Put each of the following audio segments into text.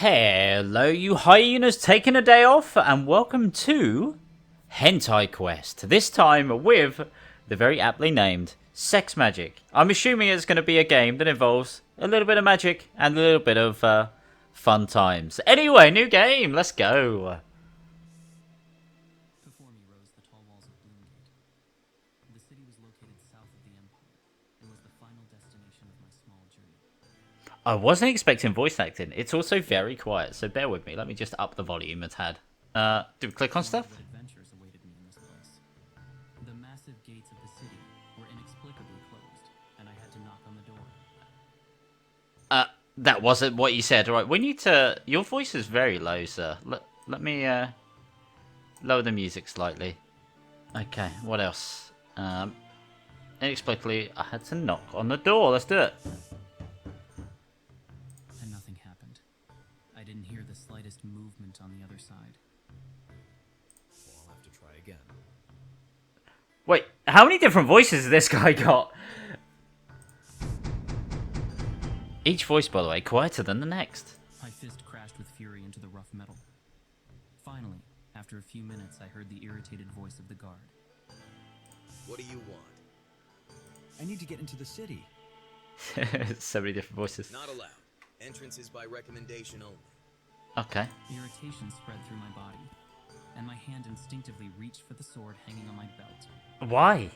Hello, you hyenas taking a day off, and welcome to Hentai Quest. This time with the very aptly named Sex Magic. I'm assuming it's going to be a game that involves a little bit of magic and a little bit of fun times. Anyway, new game, let's go. Before me rose the tall walls of Bloomgate. The city was located south of the Empire and was the final destination of my small journey. I wasn't expecting voice acting. It's also very quiet, so bear with me. Let me just up the volume a tad. Do we click on stuff? What adventures awaited me in this place? The massive gates of the city were inexplicably closed, and I had to knock on the door. That wasn't what you said. All right, we need to... Your voice is very low, sir. Let me lower the music slightly. Okay, what else? Inexplicably, I had to knock on the door. Let's do it. And nothing happened. I didn't hear the slightest movement on the other side. Well, I'll have to try again. Wait, how many different voices has this guy got? Each voice, by the way, quieter than the next. My fist crashed with fury into the rough metal. Finally, after a few minutes, I heard the irritated voice of the guard. What do you want? I need to get into the city. So many different voices. Not allowed. Entrance is by recommendation only. Okay. Irritation spread through my body, and my hand instinctively reached for the sword hanging on my belt. Why?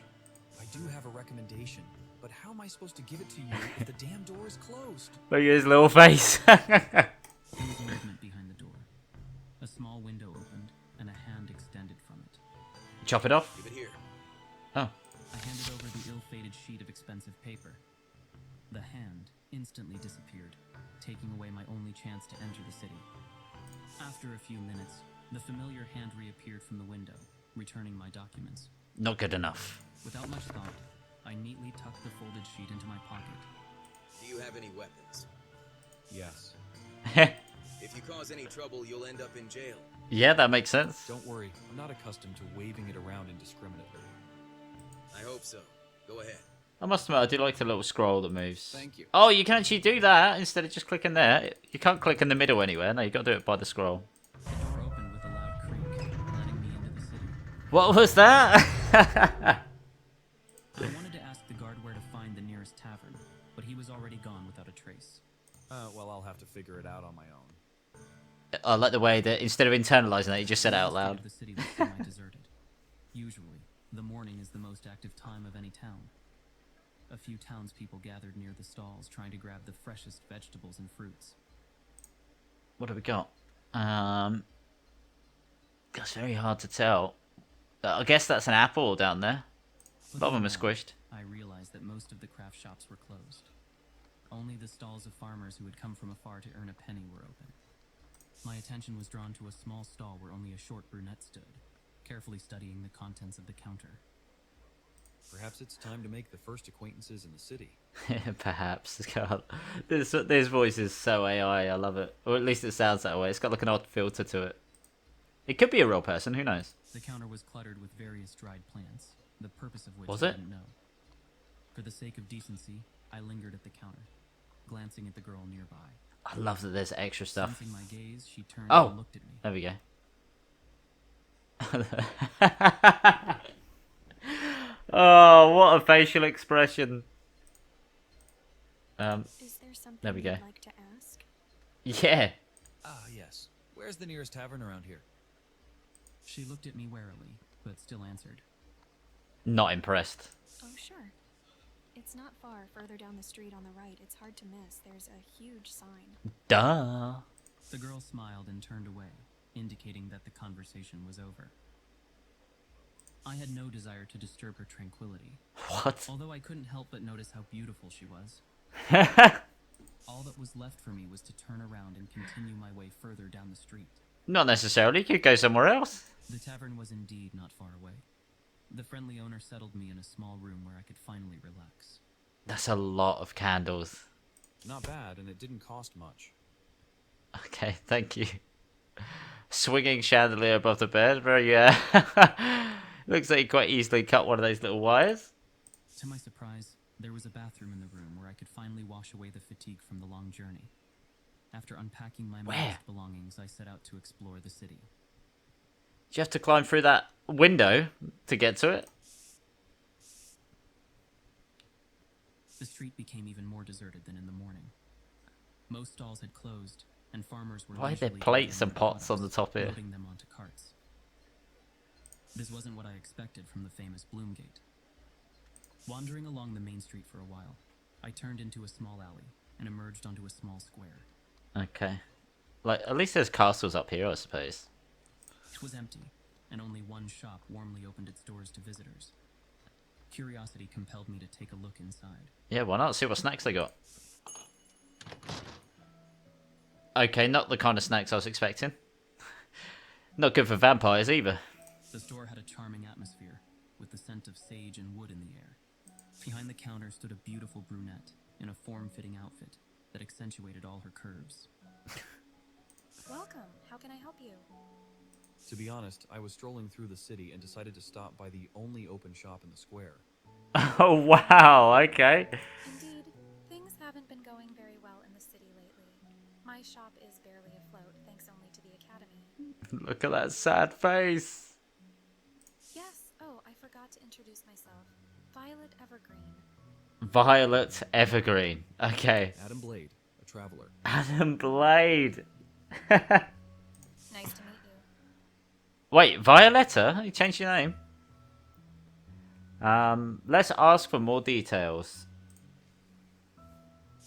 I do have a recommendation, but how am I supposed to give it to you if the damn door is closed? Look at his little face. There was movement behind the door. A small window opened, and a hand extended from it. Chop it off. Give it here. Oh. I handed over the ill-fated sheet of expensive paper. The hand instantly disappeared, taking away my only chance to enter the city. After a few minutes, the familiar hand reappeared from the window, returning my documents. Not good enough. Without much thought, I neatly tucked the folded sheet into my pocket. Do you have any weapons? Yes. If you cause any trouble, you'll end up in jail. Yeah, that makes sense. Don't worry, I'm not accustomed to waving it around indiscriminately. I hope so. Go ahead. I must admit, I do like the little scroll that moves. Thank you. Oh, you can actually do that instead of just clicking there. You can't click in the middle anywhere. No, you got to do it by the scroll. The door opened with a loud creak, letting me into the city. What was that? I wanted to ask the guard where to find the nearest tavern, but he was already gone without a trace. Well, I'll have to figure it out on my own. I like the way that instead of internalizing that, you just said it out The state loud. of the city was semi-deserted. Usually, the morning is the most active time of any town. A few townspeople gathered near the stalls trying to grab the freshest vegetables and fruits. What have we got? That's very hard to tell. I guess that's an apple down there. A lot of them are squished. I realized that most of the craft shops were closed. Only the stalls of farmers who had come from afar to earn a penny were open. My attention was drawn to a small stall where only a short brunette stood, carefully studying the contents of the counter. Perhaps it's time to make the first acquaintances in the city. Perhaps. God. This voice is so AI, I love it. Or at least it sounds that way. It's got like an odd filter to it. It could be a real person, who knows? The counter was cluttered with various dried plants, the purpose of which Was I it? didn't know. For the sake of decency, I lingered at the counter, glancing at the girl nearby. I love that there's extra stuff. Sensing my gaze, she turned Oh. and looked at me. There we go. Oh, what a facial expression. Is there something There we go. you'd like to ask? Yeah. Ah, yes. Where's the nearest tavern around here? She looked at me warily, but still answered. Not impressed. Oh, sure. It's not far further down the street on the right. It's hard to miss. There's a huge sign. Duh. The girl smiled and turned away, indicating that the conversation was over. I had no desire to disturb her tranquility, What? although I couldn't help but notice how beautiful she was. All that was left for me was to turn around and continue my way further down the street. Not necessarily. You could go somewhere else. The tavern was indeed not far away. The friendly owner settled me in a small room where I could finally relax. That's a lot of candles. Not bad, and it didn't cost much. Okay, thank you. Swinging chandelier above the bed. Very, looks like you quite easily cut one of those little wires. To my surprise, there was a bathroom in the room where I could finally wash away the fatigue from the long journey. After unpacking my Where? modest belongings, I set out to explore the city. Do you have to climb through that window to get to it? The street became even more deserted than in the morning. Most stalls had closed, and farmers were Why are there leisurely plates gathering and their pots on the products, top here? loading them onto carts. This wasn't what I expected from the famous Bloomgate. Wandering along the main street for a while, I turned into a small alley and emerged onto a small square. Okay. Like, at least there's castles up here, I suppose. It was empty, and only one shop warmly opened its doors to visitors. Curiosity compelled me to take a look inside. Yeah, why not? See what snacks they got. Okay, not the kind of snacks I was expecting. Not good for vampires either. The store had a charming atmosphere, with the scent of sage and wood in the air. Behind the counter stood a beautiful brunette in a form-fitting outfit that accentuated all her curves. Welcome. How can I help you? To be honest, I was strolling through the city and decided to stop by the only open shop in the square. Oh, wow, okay. Indeed, things haven't been going very well in the city lately. My shop is barely afloat, thanks only to the academy. Look at that sad face. Yes. Oh, I forgot to introduce myself. Violet Evergreen. Violet Evergreen. Okay. Adam Blade, a traveler. Adam Blade. Nice to meet you. Wait, Violeta? You changed your name? Let's ask for more details.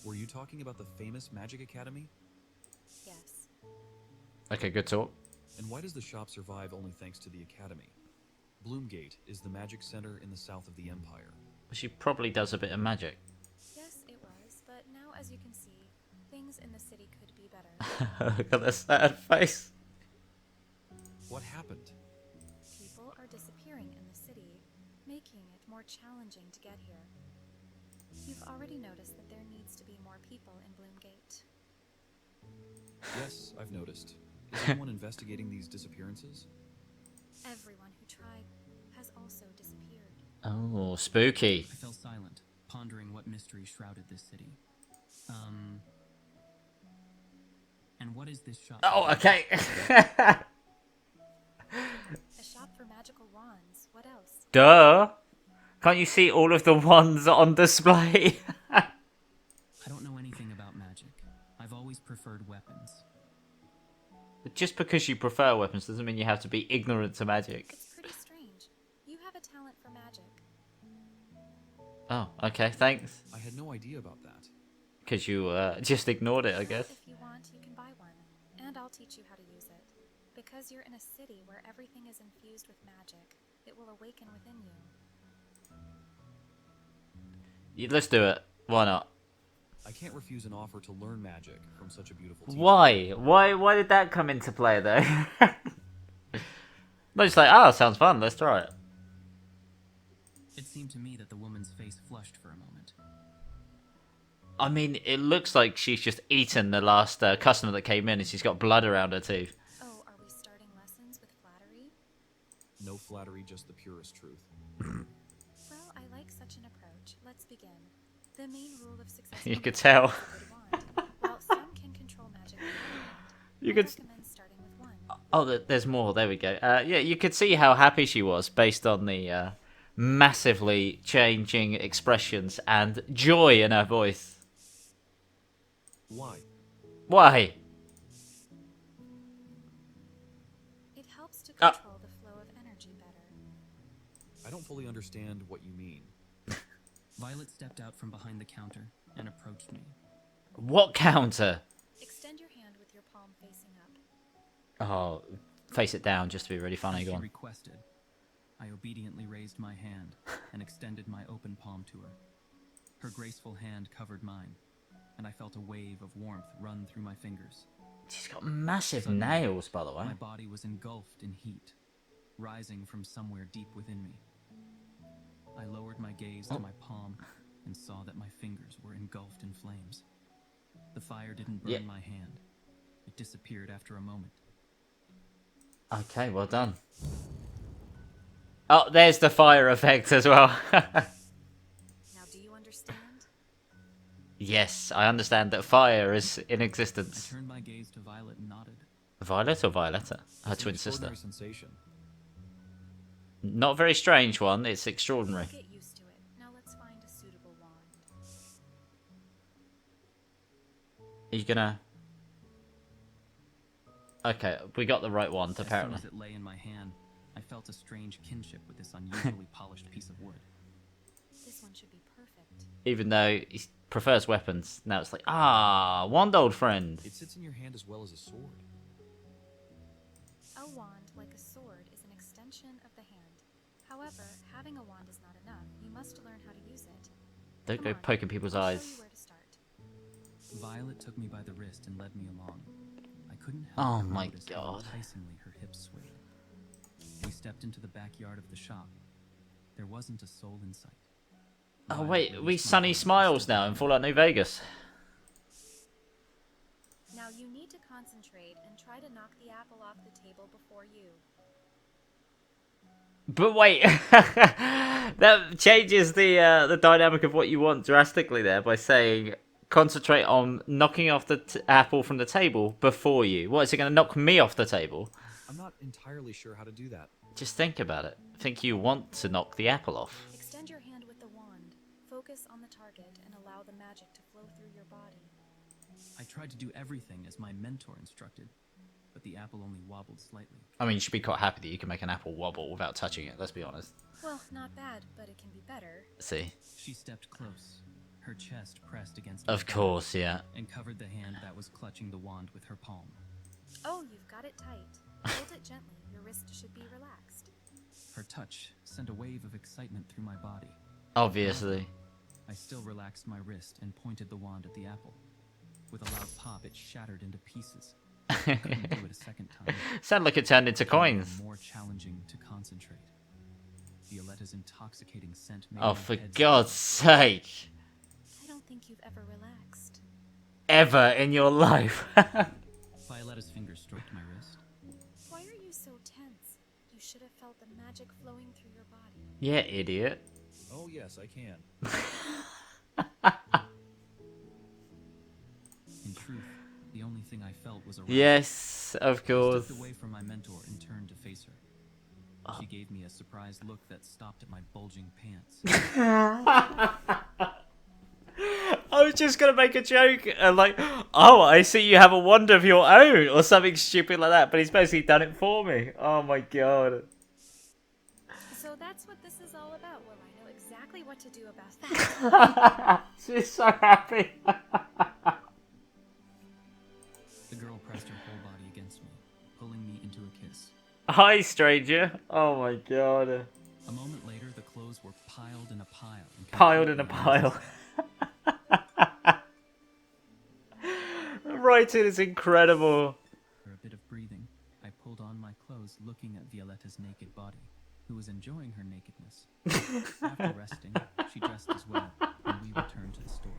Were you talking about the famous Magic Academy? Yes. Okay, good talk. And why does the shop survive only thanks to the academy? Bloomgate is the magic center in the south of the empire. She probably does a bit of magic. Yes, it was, but now as you can see, things in the city could be better. Look at the sad face. What happened? People are disappearing in the city, making it more challenging to get here. You've already noticed that there needs to be more people in Bloomgate. Yes, I've noticed. Is anyone investigating these disappearances? Everyone who tried has also disappeared. Oh, spooky. I fell silent, pondering what mystery shrouded this city. And what is this shop? Oh, okay. A shop for magical wands. What else? Duh. Can't you see all of the wands on display? I don't know anything about magic. I've always preferred weapons. Just because you prefer weapons doesn't mean you have to be ignorant to magic. It's pretty strange. You have a talent for magic. Oh, okay, thanks. I had no idea about that. Because you just ignored it, I Well, guess. if you want, you can buy one, and I'll teach you how to use it. Because you're in a city where everything is infused with magic, it will awaken within you. Let's do it. Why not? I can't refuse an offer to learn magic from such a beautiful teacher. Why? Why did that come into play, though? No, just like, oh, sounds fun, let's try it. It seemed to me that the woman's face flushed for a moment. I mean, it looks like she's just eaten the last customer that came in and she's got blood around her tooth. Oh, are we starting lessons with flattery? No flattery, just the purest truth. Well, I like such an approach. Let's begin. The main rule of success. You could tell. While some can control magic with their hand, You I could... recommend starting with one. Oh, there's more. There we go. Yeah, you could see how happy she was based on the massively changing expressions and joy in her voice. Why? Why? It helps to control the flow of energy better. I don't fully understand what you mean. Violet stepped out from behind the counter and approached me. What counter? Extend your hand with your palm facing up. Oh, face it down just to be really funny. As Go she on. requested, I obediently raised my hand and extended my open palm to her. Her graceful hand covered mine, and I felt a wave of warmth run through my fingers. She's got massive Suddenly, nails, by the way. My body was engulfed in heat, rising from somewhere deep within me. I lowered my gaze to my palm and saw that my fingers were engulfed in flames. The fire didn't burn my hand. It disappeared after a moment. Okay, well done. Oh, there's the fire effect as well. Now, do you understand? Yes, I understand that fire is in I existence. turned my gaze to Violet and nodded. Violet or Violeta? Her It's an twin sister. extraordinary sensation. Not a very strange one, it's extraordinary. Get used to it. Now let's find a suitable wand. Are you gonna... Okay, we got the right wand, As soon apparently. as it lay in my hand, I felt a strange kinship with this unusually polished piece of wood. This one should be perfect. Even though he prefers weapons, now it's like, ah, wand old friend. It sits in your hand as well as a sword. A wand, like a sword, is an extension of the hand. However, having a wand is not enough. You must learn how to use it. Don't Come go on, poking people's I'll show eyes. you where to start. Violet took me by the wrist and led me along. I couldn't Oh help but my notice how God. enticingly her hips swayed. We stepped into the backyard of the shop. There wasn't a soul in sight. Oh Violet wait, released we my Sunny hand and Smiles stood now by in me. Fallout New Vegas. Now you need to concentrate and try to knock the apple off the table before you. But wait, that changes the dynamic of what you want drastically there by saying concentrate on knocking off the apple from the table before you. What, is it going to knock me off the table? I'm not entirely sure how to do that. Just think about it. Think you want to knock the apple off. Extend your hand with the wand. Focus on the target and allow the magic to flow through your body. I tried to do everything as my mentor instructed, but the apple only wobbled slightly. I mean, you should be quite happy that you can make an apple wobble without touching it, let's be honest. Well, not bad, but it can be better. See? She stepped close, her chest pressed against my Of back, course, yeah. and covered the hand that was clutching the wand with her palm. Oh, you've got it tight. Hold it gently. Your wrist should be relaxed. Her touch sent a wave of excitement through my body. Obviously. I still relaxed my wrist and pointed the wand at the apple. With a loud pop, it shattered into pieces. I couldn't do it a second time. Sound like it turned into It became coins. more challenging to concentrate. Violeta's intoxicating scent made Oh, my for head God's spin. sake. I don't think you've ever relaxed. Ever in your life. Violeta's fingers stroked my wrist. Why are you so tense? You should have felt the magic flowing through your body. Yeah, idiot. Oh yes, I can. In truth, the only thing I felt was a rush. Yes, of I course. stepped away from my mentor and turned to face her. She gave me a surprised look that stopped at my bulging pants. I was just gonna make a joke and like, oh, I see you have a wand of your own or something stupid like that, but he's basically done it for me. Oh my god. So that's what this is all about. Well, I know exactly what to do about that. She's so happy. The girl pressed her whole body against me, pulling me into a kiss. Hi, stranger. Oh my god. A moment later, the clothes were piled in a pile. and Piled in a completely pile. The writing is incredible. After a bit of breathing, I pulled on my clothes, looking at Violeta's naked body, who was enjoying her nakedness. After resting, she dressed as well, and we returned to the store.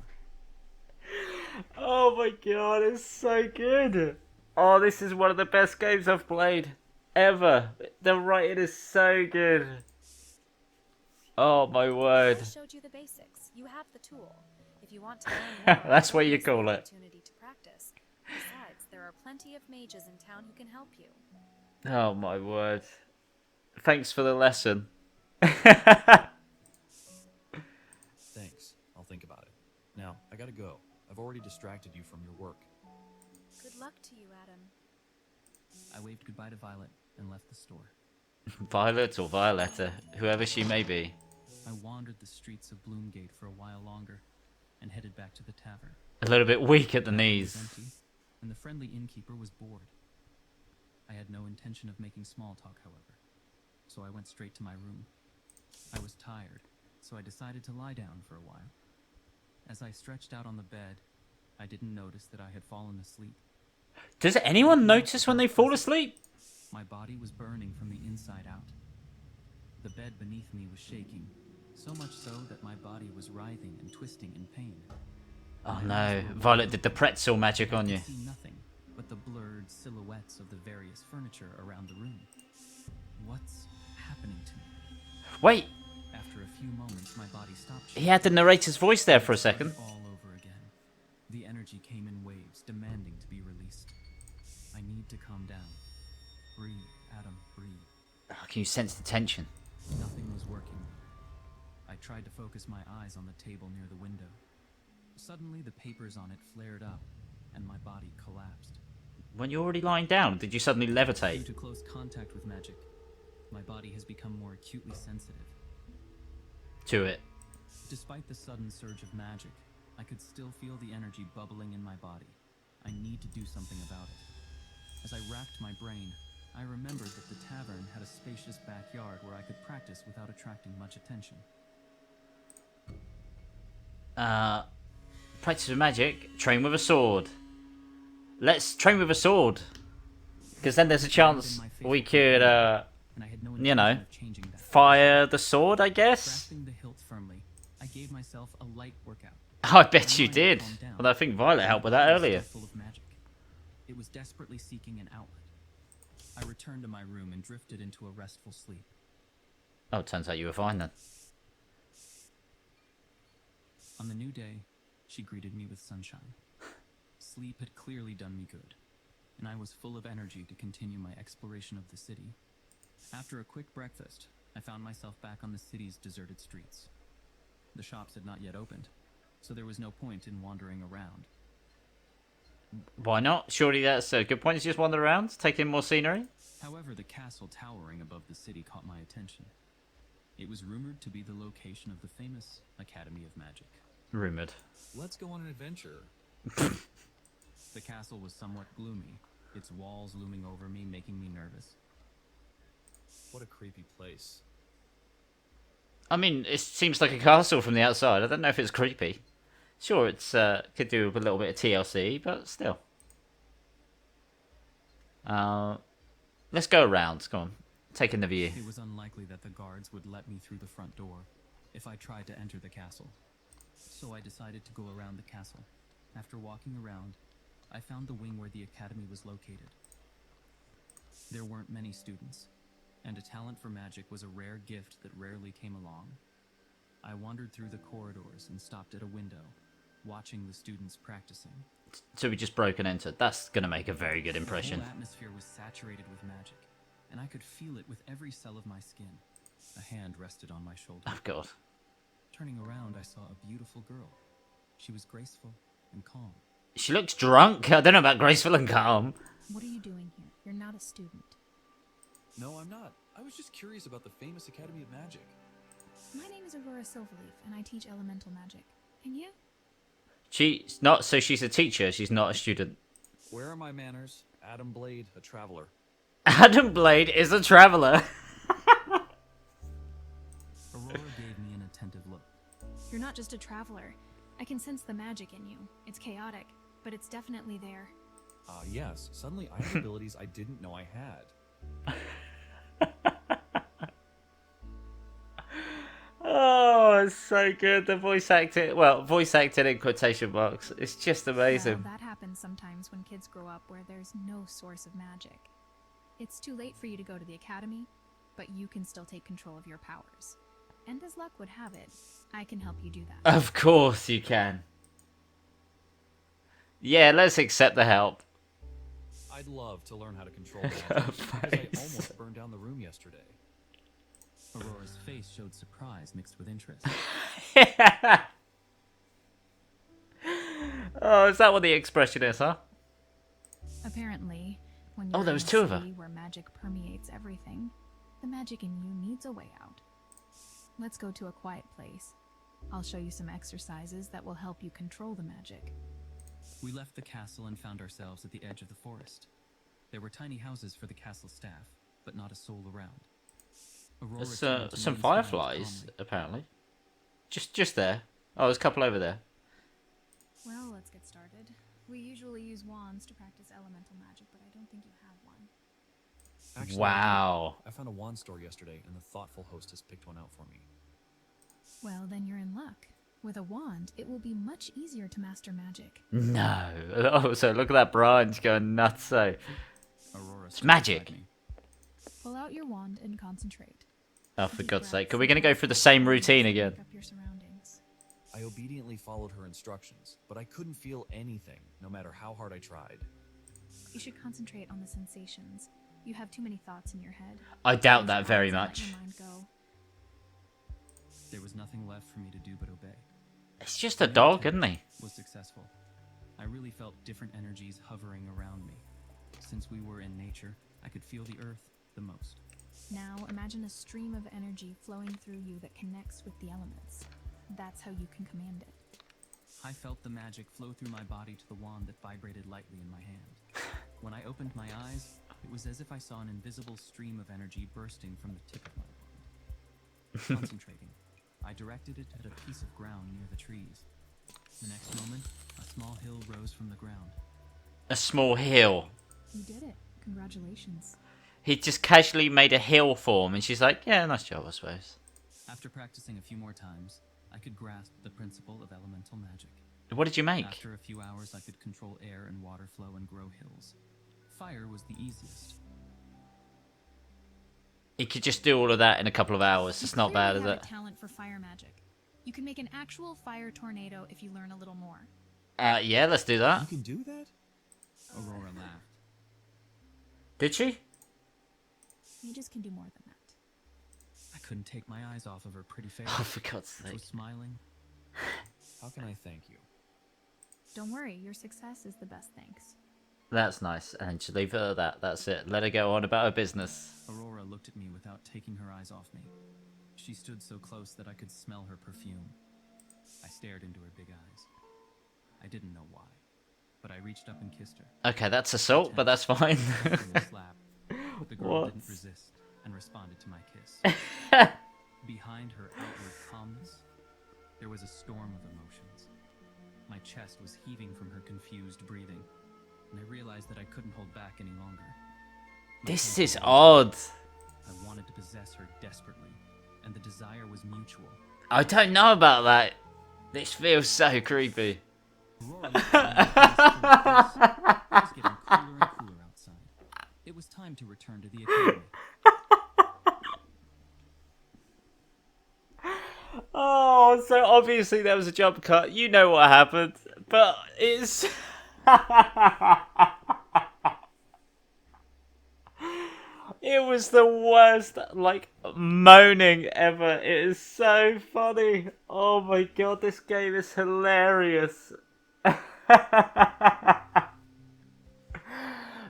Oh my god, it's so good. Oh, this is one of the best games I've played ever. The writing is so good. Oh my word. I showed you the basics. You have the tool. If you want to learn more, That's what you here's the call it. opportunity to practice. Besides, there are plenty of mages in town who can help you. Oh my word. Thanks for the lesson. Thanks. I'll think about it. Now, I gotta go. I've already distracted you from your work. Good luck to you, Adam. I waved goodbye to Violet and left the store. Violet or Violeta, whoever she may be. I wandered the streets of Bloomgate for a while longer and headed back to the tavern. A little bit weak at the The tavern was knees. empty, and the friendly innkeeper was bored. I had no intention of making small talk, however, so I went straight to my room. I was tired, so I decided to lie down for a while. As I stretched out on the bed, I didn't notice that I had fallen asleep. Does anyone notice when they fall asleep? My body was burning from the inside out. The bed beneath me was shaking, so much so that my body was writhing and twisting in pain. Oh no, Violet did the pretzel magic on you. I could see nothing but the blurred silhouettes of the various furniture around the room. What's happening to me? Wait, After a few moments, my body stopped he had the narrator's voice there for a second. all over again. The energy came in waves, demanding to be released. I need to calm down. Breathe, Adam, breathe. Oh, can you sense the tension? Nothing was working. I tried to focus my eyes on the table near the window. Suddenly, the papers on it flared up, and my body collapsed. When you're already lying down, did you suddenly Due levitate? to close contact with magic, my body has become more acutely sensitive. To it. Despite the sudden surge of magic, I could still feel the energy bubbling in my body. I need to do something about it. As I racked my brain, I remembered that the tavern had a spacious backyard where I could practice without attracting much attention. Practice with magic, train with a sword. Let's train with a sword. Because then there's a chance we could, And I had no you know, intention of changing that. fire the sword, I guess? Grasping the hilt firmly, I gave myself a light workout. I bet My you mind did. calmed down. Well, I think Violet helped with that My body was earlier. still full of magic. It was desperately seeking an outlet. I returned to my room and drifted into a restful sleep. Oh, turns out you were fine then. On the new day, she greeted me with sunshine. Sleep had clearly done me good, and I was full of energy to continue my exploration of the city. After a quick breakfast, I found myself back on the city's deserted streets. The shops had not yet opened, so there was no point in wandering around. Why not? Surely that's a good point to just wander around, take in more scenery. However, the castle towering above the city caught my attention. It was rumored to be the location of the famous Academy of Magic. Rumoured. Let's go on an adventure. The castle was somewhat gloomy, its walls looming over me, making me nervous. What a creepy place. I mean, it seems like a castle from the outside. I don't know if it's creepy. Sure, it's could do with a little bit of TLC, but still. Let's go around. Come on, taking the view. It was unlikely that the guards would let me through the front door if I tried to enter the castle. So I decided to go around the castle. After walking around, I found the wing where the academy was located. There weren't many students, and a talent for magic was a rare gift that rarely came along. I wandered through the corridors and stopped at a window, watching the students practicing. So we just broke and entered. That's gonna make a very good impression. The whole atmosphere was saturated with magic, and I could feel it with every cell of my skin. A hand rested on my shoulder. Oh god. Turning around, I saw a beautiful girl. She was graceful and calm. She looks drunk. I don't know about graceful and calm. What are you doing here? You're not a student. No, I'm not. I was just curious about the famous Academy of Magic. My name is Aurora Silverleaf, and I teach elemental magic. And you? She's not. So she's a teacher. She's not a student. Where are my manners? Adam Blade, a traveler. Adam Blade is a traveler. Aurora gave me an attentive look. You're not just a traveler. I can sense the magic in you. It's chaotic, but it's definitely there. Yes. Suddenly I have abilities I didn't know I had. Oh, it's so good. The voice acting. Well, voice acting in quotation marks. It's just amazing. Well, that happens sometimes when kids grow up where there's no source of magic. It's too late for you to go to the academy, but you can still take control of your powers. And as luck would have it, I can help you do that. Of course you can. Yeah, let's accept the help. I'd love to learn how to control magic because I Face. almost burned down the room yesterday. Aurora's face showed surprise mixed with interest. Oh, is that what the expression is, huh? Apparently, when Oh, you're there in was a two of her. city where magic permeates everything, the magic in you needs a way out. Let's go to a quiet place. I'll show you some exercises that will help you control the magic. We left the castle and found ourselves at the edge of the forest. There were tiny houses for the castle staff, but not a soul around. Aurora There's turned to some me and smiled fireflies, calmly. apparently. Just there. Oh, there's a couple over there. Well, let's get started. We usually use wands to practice elemental magic, but I don't think you have one. Actually, Wow. I found a wand store yesterday, and the thoughtful hostess picked one out for me. Well, then you're in luck. With a wand, it will be much easier to master magic. No. Oh, so look at that branch going nuts. So Aurora it's stood magic. beside me. Pull out your wand and concentrate. Oh, for Deep God's sake. breaths Are we going to go and through the same routine wake again? up your surroundings. I obediently followed her instructions, but I couldn't feel anything, no matter how hard I tried. You should concentrate on the sensations. You have too many thoughts in your head. I doubt Close that your very eyes and much. let your mind go. There was nothing left for me to do but obey. It's just a dog, isn't he? Was successful. I really felt different energies hovering around me. Since we were in nature, I could feel the earth the most. Now imagine a stream of energy flowing through you that connects with the elements. That's how you can command it. I felt the magic flow through my body to the wand that vibrated lightly in my hand. When I opened my eyes, it was as if I saw an invisible stream of energy bursting from the tip of my wand. Concentrating, I directed it at a piece of ground near the trees. The next moment, a small hill rose from the ground. A small hill. You did it. Congratulations. He just casually made a hill form, and she's like, yeah, nice job, I suppose. After practicing a few more times, I could grasp the principle of elemental magic. What did you make? After a few hours, I could control air and water flow and grow hills. Fire was the easiest. He could just do all of that in a couple of hours. It's not bad, is You it? have a talent for fire magic. You can make an actual fire tornado if you learn a little more. Yeah, let's do that. You can do that? Aurora laughed. Did she? Mages can do more than that. I couldn't take my eyes off of her pretty face. Oh, for God's She sake. was smiling. How can I thank you? Don't worry, your success is the best thanks. That's nice. And just leave her at that. That's it. Let her go on about her business. Aurora looked at me without taking her eyes off me. She stood so close that I could smell her perfume. I stared into her big eyes. I didn't know why, but I reached up and kissed her. Okay, that's assault, but that's fine. After a slap, but the girl What? didn't resist and responded to my kiss. Behind her outward calmness, there was a storm of emotions. My chest was heaving from her confused breathing, and I realized that I couldn't hold back any longer. My This temper is was odd. I wanted to possess her desperately, and the desire was mutual. I don't know about that. This feels so creepy. Aurora looked at me and kissed her face. It was getting cooler and cooler outside. It was time to return to the academy. Oh, so obviously there was a jump cut. You know what happened. But it's... It was the worst, like, moaning ever. It is so funny. Oh my god, this game is hilarious.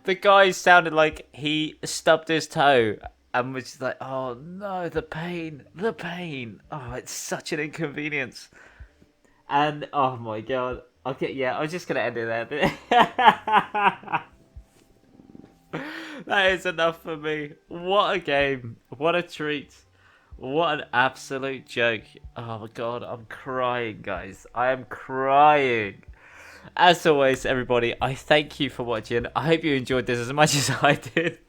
The guy sounded like he stubbed his toe and was just like, oh no, the pain, the pain. Oh, it's such an inconvenience. And, oh my god. Okay, yeah, I'm just going to end it there. That is enough for me. What a game. What a treat. What an absolute joke. Oh my god, I'm crying, guys. I am crying. As always, everybody, I thank you for watching. I hope you enjoyed this as much as I did.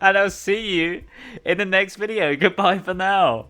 And I'll see you in the next video. Goodbye for now.